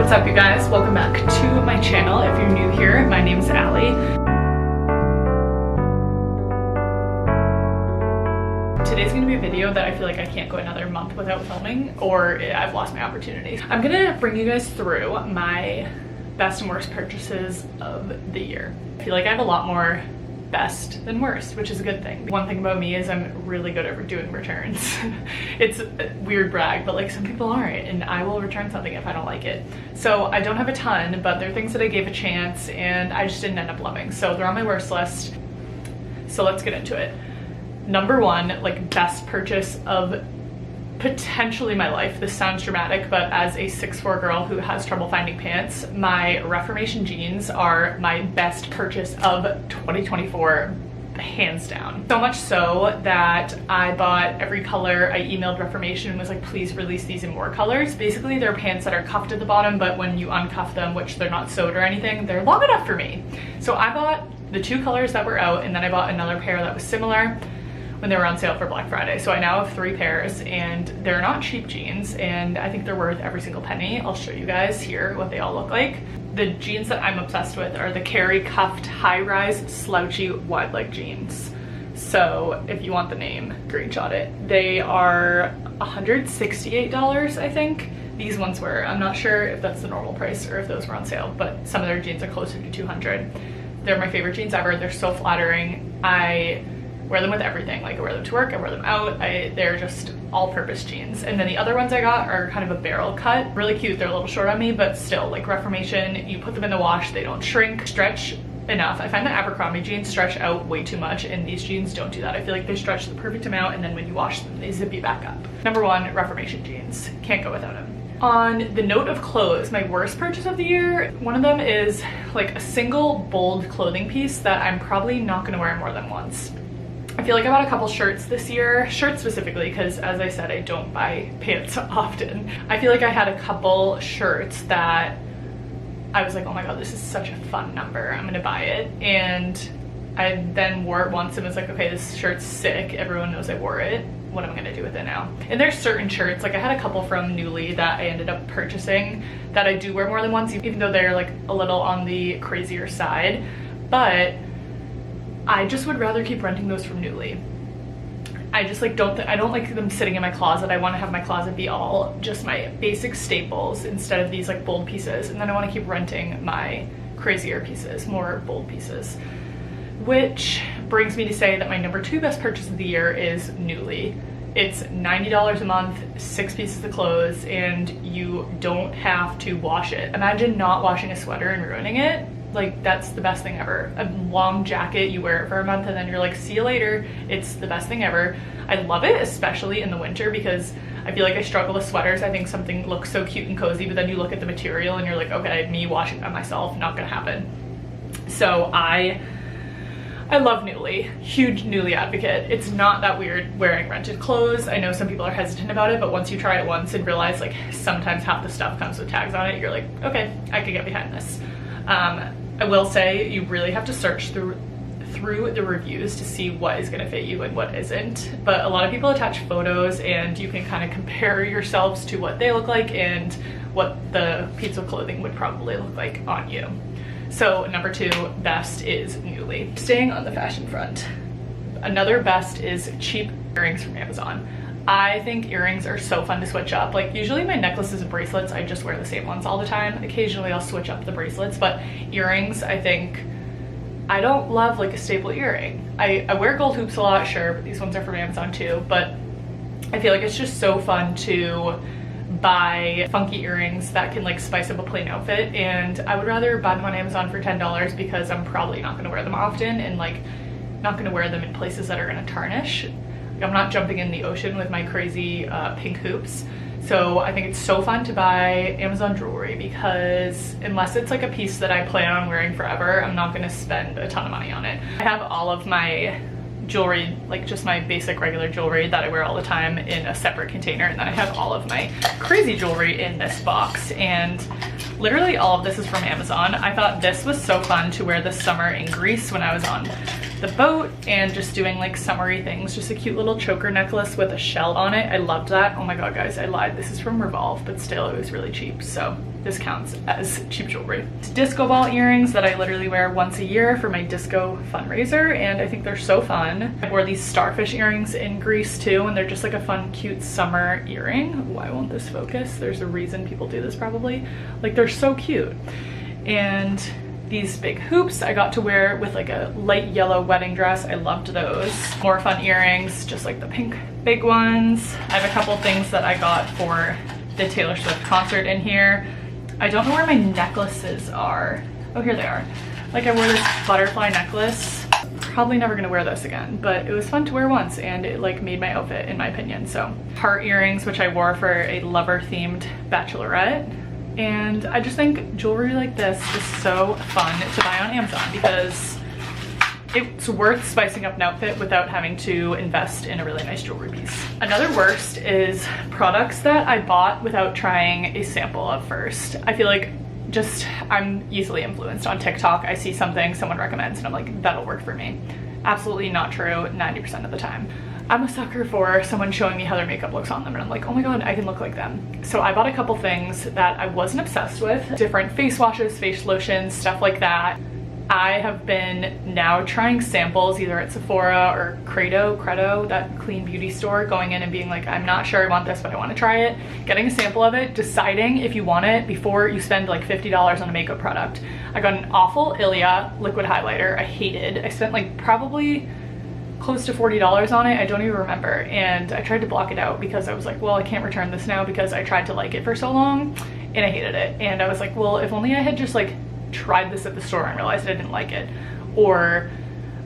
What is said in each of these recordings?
What's up, you guys? Welcome back to my channel. If you're new here, my name's Allie. Today's gonna be a video that I feel like I can't go another month without filming, or I've lost my opportunity. I'm gonna bring you guys through my best and worst purchases of the year. I feel like I have a lot more best than worst, which is a good thing. One thing about me is I'm really good at doing returns. It's a weird brag, but like some people aren't, and I will return something if I don't like it. So I don't have a ton, but they're things that I gave a chance and I just didn't end up loving. So they're on my worst list. So let's get into it. Number one, like best purchase of potentially my life. This sounds dramatic, but as a 6'4" girl who has trouble finding pants, my Reformation jeans are my best purchase of 2024, hands down. So much so that I bought every color. I emailed Reformation and was like, please release these in more colors. Basically, they're pants that are cuffed at the bottom, but when you uncuff them, which they're not sewed or anything, they're long enough for me. So I bought the two colors that were out, and then I bought another pair that was similar when they were on sale for Black Friday. So I now have 3 pairs, and they're not cheap jeans, and I think they're worth every single penny. I'll show you guys here what they all look like. The jeans that I'm obsessed with are the Carry cuffed high-rise slouchy wide leg jeans. So if you want the name, screenshot it. They are $168, I think. These ones were. I'm not sure if that's the normal price or if those were on sale, but some of their jeans are closer to 200. They're my favorite jeans ever. They're so flattering. I wear them with everything. Like I wear them to work, I wear them out. They're just all-purpose jeans. And then the other ones I got are kind of a barrel cut. Really cute. They're a little short on me, but still, like Reformation, you put them in the wash, they don't shrink, stretch enough. I find that Abercrombie jeans stretch out way too much, and these jeans don't do that. I feel like they stretch the perfect amount, and then when you wash them, they zip you back up. Number one, Reformation jeans. Can't go without them. On the note of clothes, my worst purchase of the year, one of them is like a single bold clothing piece that I'm probably not gonna wear more than once. I feel like I bought a couple shirts this year, shirts specifically, because as I said, I don't buy pants often. I feel like I had a couple shirts that I was like, oh my god, this is such a fun number, I'm gonna buy it. And I then wore it once and was like, okay, this shirt's sick, everyone knows I wore it, what am I gonna do with it now? And there's certain shirts, like I had a couple from Nuuly that I ended up purchasing that I do wear more than once, even though they're like a little on the crazier side. But I just would rather keep renting those from Nuuly. I just like I don't like them sitting in my closet. I want to have my closet be all just my basic staples instead of these like bold pieces. And then I want to keep renting my crazier pieces, more bold pieces. Which brings me to say that my number 2 best purchase of the year is Nuuly. It's $90 a month, 6 pieces of clothes, and you don't have to wash it. Imagine not washing a sweater and ruining it. Like, that's the best thing ever. A long jacket, you wear it for a month and then you're like, see you later. It's the best thing ever. I love it, especially in the winter, because I feel like I struggle with sweaters. I think something looks so cute and cozy, but then you look at the material and you're like, okay, me washing by myself, not gonna happen. So I love Nuuly, huge Nuuly advocate. It's not that weird wearing rented clothes. I know some people are hesitant about it, but once you try it once and realize like sometimes half the stuff comes with tags on it, you're like, okay, I could get behind this. I will say you really have to search through the reviews to see what is going to fit you and what isn't, but a lot of people attach photos and you can kind of compare yourselves to what they look like and what the piece of clothing would probably look like on you. So number 2 best is Nuuly. Staying on the fashion front, another best is cheap earrings from Amazon. I think earrings are so fun to switch up. Like usually my necklaces and bracelets, I just wear the same ones all the time. Occasionally I'll switch up the bracelets, but earrings, I think, I don't love like a staple earring. I wear gold hoops a lot, sure, but these ones are from Amazon too, but I feel like it's just so fun to buy funky earrings that can like spice up a plain outfit, and I would rather buy them on Amazon for $10 because I'm probably not gonna wear them often and like not gonna wear them in places that are gonna tarnish. I'm not jumping in the ocean with my crazy pink hoops. So I think it's so fun to buy Amazon jewelry because unless it's like a piece that I plan on wearing forever, I'm not gonna spend a ton of money on it. I have all of my jewelry, like just my basic regular jewelry that I wear all the time, in a separate container, and then I have all of my crazy jewelry in this box, and literally all of this is from Amazon. I thought this was so fun to wear this summer in Greece when I was on the boat and just doing like summery things. Just a cute little choker necklace with a shell on it. I loved that. Oh my god guys, I lied, this is from Revolve, but still it was really cheap. So this counts as cheap jewelry. Disco ball earrings that I literally wear once a year for my disco fundraiser, and I think they're so fun. I wore these starfish earrings in Greece too, and they're just like a fun, cute summer earring. Why won't this focus? There's a reason people do this probably. Like, they're so cute. And these big hoops I got to wear with like a light yellow wedding dress. I loved those. More fun earrings, just like the pink big ones. I have a couple things that I got for the Taylor Swift concert in here. I don't know where my necklaces are. Oh, here they are. Like, I wore this butterfly necklace. Probably never gonna wear this again, but it was fun to wear once, and it like made my outfit in my opinion. So heart earrings, which I wore for a lover themed bachelorette. And I just think jewelry like this is so fun to buy on Amazon because it's worth spicing up an outfit without having to invest in a really nice jewelry piece. Another worst is products that I bought without trying a sample of first. I feel like I'm easily influenced on TikTok. I see something someone recommends and I'm like, that'll work for me. Absolutely not true 90% of the time. I'm a sucker for someone showing me how their makeup looks on them and I'm like, oh my god, I can look like them. So I bought a couple things that I wasn't obsessed with. Different face washes, face lotions, stuff like that. I have been now trying samples either at Sephora or Credo, that clean beauty store, going in and being like, I'm not sure I want this, but I want to try it. Getting a sample of it, deciding if you want it before you spend like $50 on a makeup product. I got an awful Ilia liquid highlighter I hated. I spent like probably close to $40 on it. I don't even remember. And I tried to block it out because I was like, well, I can't return this now because I tried to like it for so long and I hated it. And I was like, well, if only I had just like tried this at the store and realized I didn't like it. Or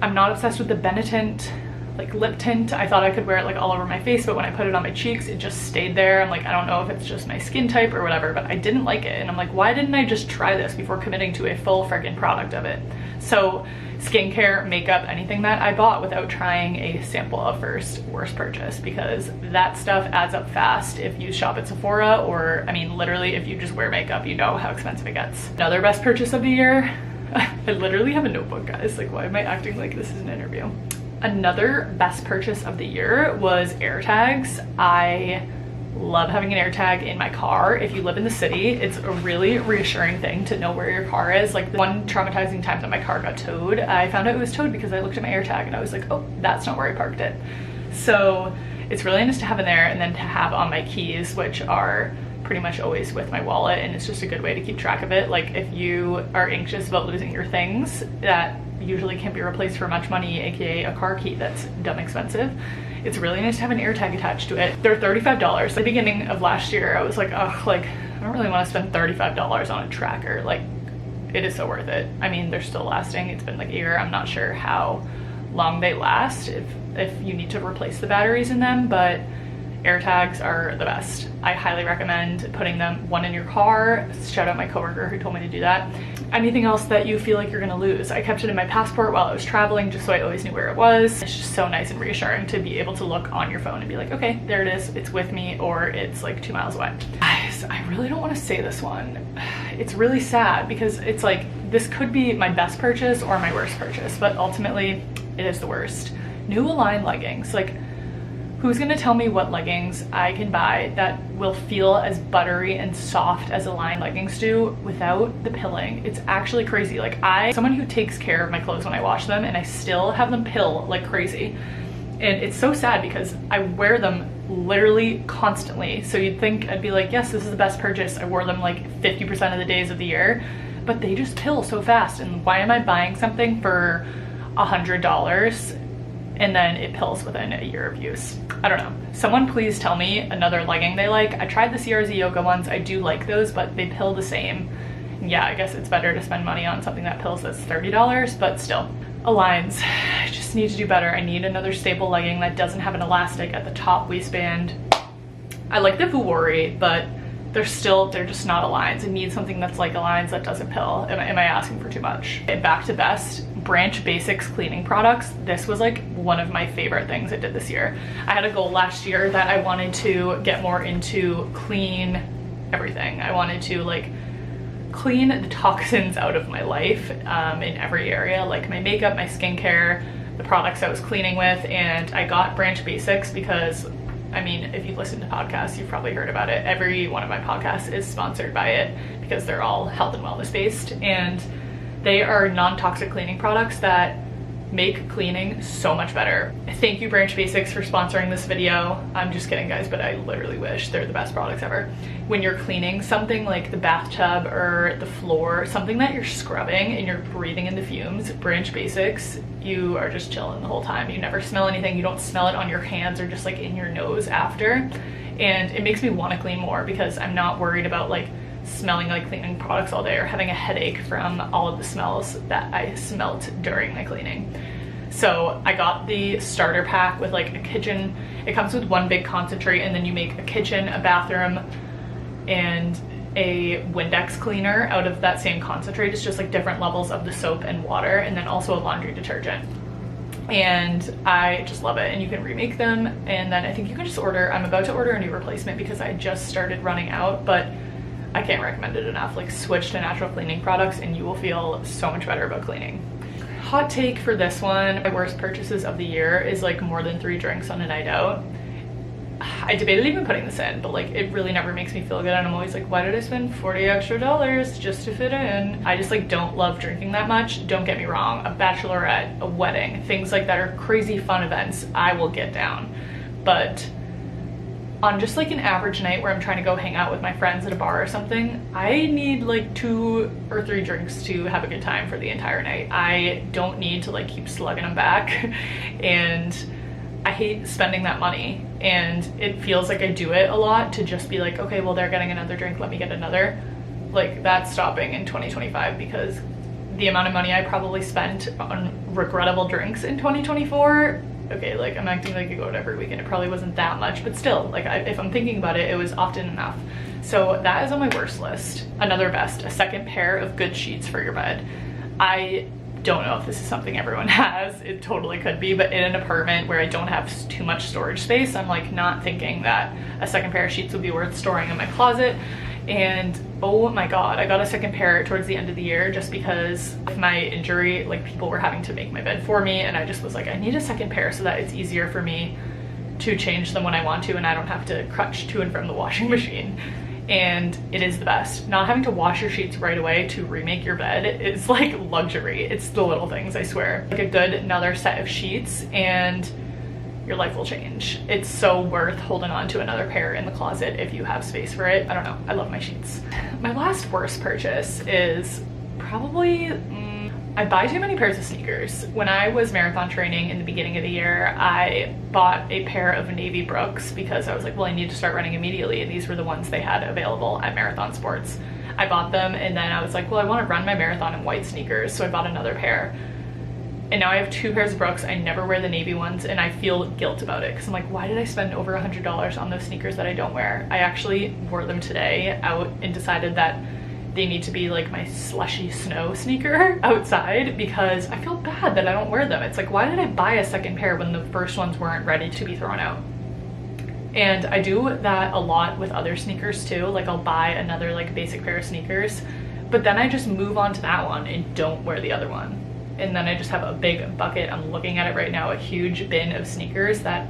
I'm not obsessed with the Benetint like lip tint. I thought I could wear it like all over my face, but when I put it on my cheeks, it just stayed there. I'm like, I don't know if it's just my skin type or whatever, but I didn't like it. And I'm like, why didn't I just try this before committing to a full friggin' product of it? So skincare, makeup, anything that I bought without trying a sample of first, worst purchase, because that stuff adds up fast if you shop at Sephora, or I mean literally if you just wear makeup, you know how expensive it gets. Another best purchase of the year, I literally have a notebook, guys. Like, why am I acting like this is an interview? Another best purchase of the year was AirTags. I love having an AirTag in my car. If you live in the city, it's a really reassuring thing to know where your car is. Like, the one traumatizing time that my car got towed, I found out it was towed because I looked at my AirTag and I was like, oh, that's not where I parked it. So it's really nice to have in there, and then to have on my keys, which are pretty much always with my wallet, and it's just a good way to keep track of it. Like, if you are anxious about losing your things that usually can't be replaced for much money, aka a car key that's dumb expensive, it's really nice to have an AirTag attached to it. They're $35. At the beginning of last year, I was like, oh, like, I don't really want to spend $35 on a tracker. Like, it is so worth it. I mean, they're still lasting. It's been like a year. I'm not sure how long they last, if you need to replace the batteries in them, but AirTags are the best. I highly recommend putting them, one in your car. Shout out my coworker who told me to do that. Anything else that you feel like you're gonna lose. I kept it in my passport while I was traveling just so I always knew where it was. It's just so nice and reassuring to be able to look on your phone and be like, okay, there it is, it's with me, or it's like 2 miles away. Guys, I really don't want to say this one. It's really sad because it's like, this could be my best purchase or my worst purchase, but ultimately it is the worst. New Align leggings. Like, who's gonna tell me what leggings I can buy that will feel as buttery and soft as Align leggings do without the pilling? It's actually crazy. Like, someone who takes care of my clothes when I wash them, and I still have them pill like crazy. And it's so sad because I wear them literally constantly. So you'd think I'd be like, yes, this is the best purchase. I wore them like 50% of the days of the year, but they just pill so fast. And why am I buying something for $100 and then it pills within a year of use? I don't know. Someone please tell me another legging they like. I tried the CRZ Yoga ones. I do like those, but they pill the same. And yeah, I guess it's better to spend money on something that pills that's $30, but still. Aligns. I just need to do better. I need another staple legging that doesn't have an elastic at the top waistband. I like the Vuori, but they're just not Aligns. I need something that's like Aligns that doesn't pill. Am I asking for too much? Back to best, Branch Basics cleaning products. This was like one of my favorite things I did this year. I had a goal last year that I wanted to get more into clean everything. I wanted to like clean the toxins out of my life in every area, like my makeup, my skincare, the products I was cleaning with. And I got Branch Basics because I mean, if you've listened to podcasts, you've probably heard about it. Every one of my podcasts is sponsored by it because they're all health and wellness based, and they are non-toxic cleaning products that make cleaning so much better. Thank you, Branch Basics, for sponsoring this video. I'm just kidding, guys, but I literally wish. They're the best products ever. When you're cleaning something like the bathtub or the floor, something that you're scrubbing and you're breathing in the fumes, Branch Basics, you are just chilling the whole time. You never smell anything. You don't smell it on your hands or just like in your nose after. And it makes me want to clean more because I'm not worried about like smelling like cleaning products all day or having a headache from all of the smells that I smelt during my cleaning. So I got the starter pack with like a kitchen. It comes with one big concentrate, and then you make a kitchen, a bathroom, and a Windex cleaner out of that same concentrate. It's just like different levels of the soap and water, and then also a laundry detergent. And I just love it, and you can remake them, and then I think you can just order. I'm about to order a new replacement because I just started running out, but I can't recommend it enough. Like, switch to natural cleaning products and you will feel so much better about cleaning. Hot take for this one, my worst purchases of the year is like more than 3 drinks on a night out. I debated even putting this in, but like it really never makes me feel good, and I'm always like, why did I spend $40 extra just to fit in? I just like don't love drinking that much. Don't get me wrong, a bachelorette, a wedding, things like that are crazy fun events, I will get down. But on just like an average night where I'm trying to go hang out with my friends at a bar or something, I need like 2 or 3 drinks to have a good time for the entire night. I don't need to like keep slugging them back and I hate spending that money, and it feels like I do it a lot to just be like, okay, well, they're getting another drink, let me get another. Like, that's stopping in 2025 because the amount of money I probably spent on regrettable drinks in 2024, okay, like I'm acting like I go out every weekend, it probably wasn't that much, but still, like if I'm thinking about it, it was often enough. So that is on my worst list. Another best, a second pair of good sheets for your bed. I don't know if this is something everyone has. It totally could be, but in an apartment where I don't have too much storage space, I'm like not thinking that a second pair of sheets would be worth storing in my closet. And oh my god, I got a second pair towards the end of the year just because of my injury. Like, people were having to make my bed for me, and I just was like, I need a second pair so that it's easier for me to change them when I want to and I don't have to crutch to and from the washing machine. And it is the best. Not having to wash your sheets right away to remake your bed is like luxury. It's the little things, I swear. Like a good another set of sheets and your life will change. It's so worth holding on to another pair in the closet if you have space for it. I don't know, I love my sheets. My last worst purchase is probably, I buy too many pairs of sneakers. When I was marathon training in the beginning of the year, I bought a pair of navy Brooks because I was like, well, I need to start running immediately, and these were the ones they had available at Marathon Sports. I bought them, and then I was like, well, I want to run my marathon in white sneakers, so I bought another pair. And now I have 2 pairs of Brooks. I never wear the navy ones, and I feel guilt about it because I'm like, why did I spend over $100 on those sneakers that I don't wear? I actually wore them today out and decided that they need to be like my slushy snow sneaker outside because I feel bad that I don't wear them. It's like, why did I buy a second pair when the first ones weren't ready to be thrown out? And I do that a lot with other sneakers too. Like, I'll buy another like basic pair of sneakers, but then I just move on to that one and don't wear the other one. And then I just have a big bucket, I'm looking at it right now, a huge bin of sneakers that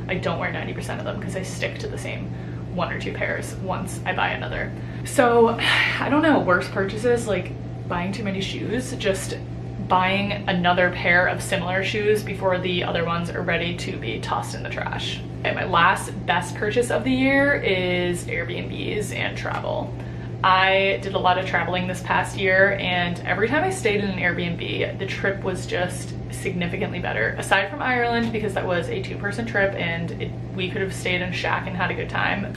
I don't wear 90% of them because I stick to the same 1 or 2 pairs once I buy another. So I don't know, worst purchases, like buying too many shoes, just buying another pair of similar shoes before the other ones are ready to be tossed in the trash. And my last best purchase of the year is Airbnbs and travel. I did a lot of traveling this past year, and every time I stayed in an Airbnb, the trip was just significantly better. Aside from Ireland, because that was a 2-person trip and we could have stayed in a shack and had a good time.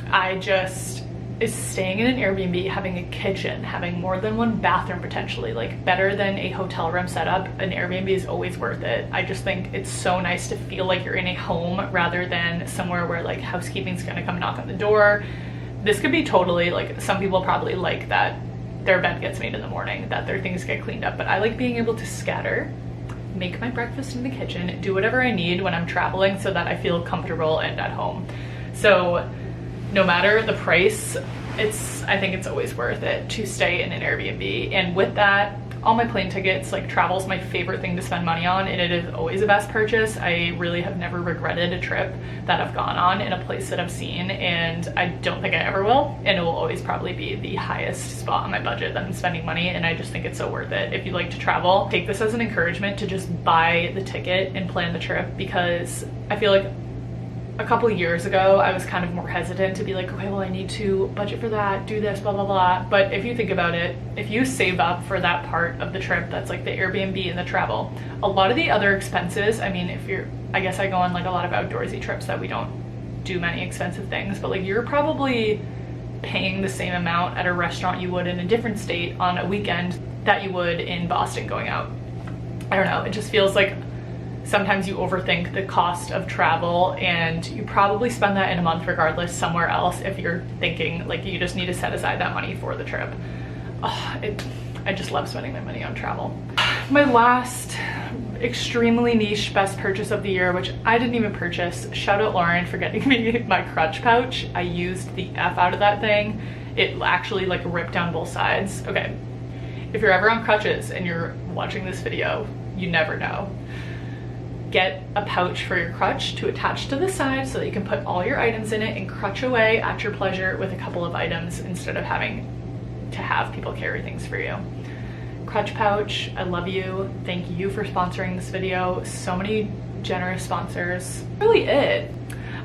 Is staying in an Airbnb, having a kitchen, having more than 1 bathroom potentially, like better than a hotel room setup. An Airbnb is always worth it. I just think it's so nice to feel like you're in a home rather than somewhere where like housekeeping's gonna come knock on the door. This could be totally like, some people probably like that their bed gets made in the morning, that their things get cleaned up, but I like being able to scatter, make my breakfast in the kitchen, do whatever I need when I'm traveling so that I feel comfortable and at home. So no matter the price, I think it's always worth it to stay in an Airbnb. And with that, all my plane tickets. Like, travel is my favorite thing to spend money on, and it is always a best purchase. I really have never regretted a trip that I've gone on in a place that I've seen, and I don't think I ever will. And it will always probably be the highest spot on my budget that I'm spending money, and I just think it's so worth it. If you like to travel, take this as an encouragement to just buy the ticket and plan the trip, because I feel like a couple of years ago, I was kind of more hesitant to be like, okay, well, I need to budget for that, do this, blah, blah, blah. But if you think about it, if you save up for that part of the trip, that's like the Airbnb and the travel, a lot of the other expenses, I mean, I guess I go on like a lot of outdoorsy trips that we don't do many expensive things, but like, you're probably paying the same amount at a restaurant you would in a different state on a weekend that you would in Boston going out. I don't know, it just feels like sometimes you overthink the cost of travel, and you probably spend that in a month regardless somewhere else if you're thinking like you just need to set aside that money for the trip. I just love spending my money on travel. My last extremely niche best purchase of the year, which I didn't even purchase. Shout out Lauren for getting me my crutch pouch. I used the F out of that thing. It actually like ripped down both sides. Okay, if you're ever on crutches and you're watching this video, you never know. Get a pouch for your crutch to attach to the side so that you can put all your items in it and crutch away at your pleasure with a couple of items instead of having to have people carry things for you. Crutch pouch, I love you. Thank you for sponsoring this video. So many generous sponsors. Really it.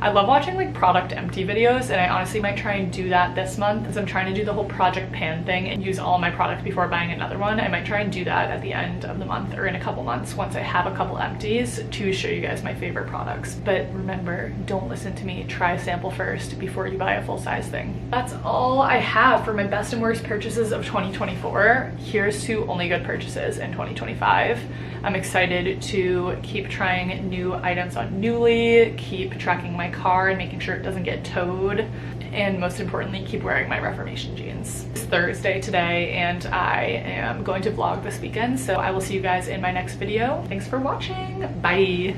I love watching like product empty videos, and I honestly might try and do that this month, as I'm trying to do the whole project pan thing and use all my products before buying another one. I might try and do that at the end of the month or in a couple months once I have a couple empties to show you guys my favorite products. But remember, don't listen to me. Try a sample first before you buy a full-size thing. That's all I have for my best and worst purchases of 2024. Here's to only good purchases in 2025. I'm excited to keep trying new items on Nuuly, keep tracking my car and making sure it doesn't get towed, and most importantly, keep wearing my Reformation jeans. It's Thursday today, and I am going to vlog this weekend, so I will see you guys in my next video. Thanks for watching. Bye.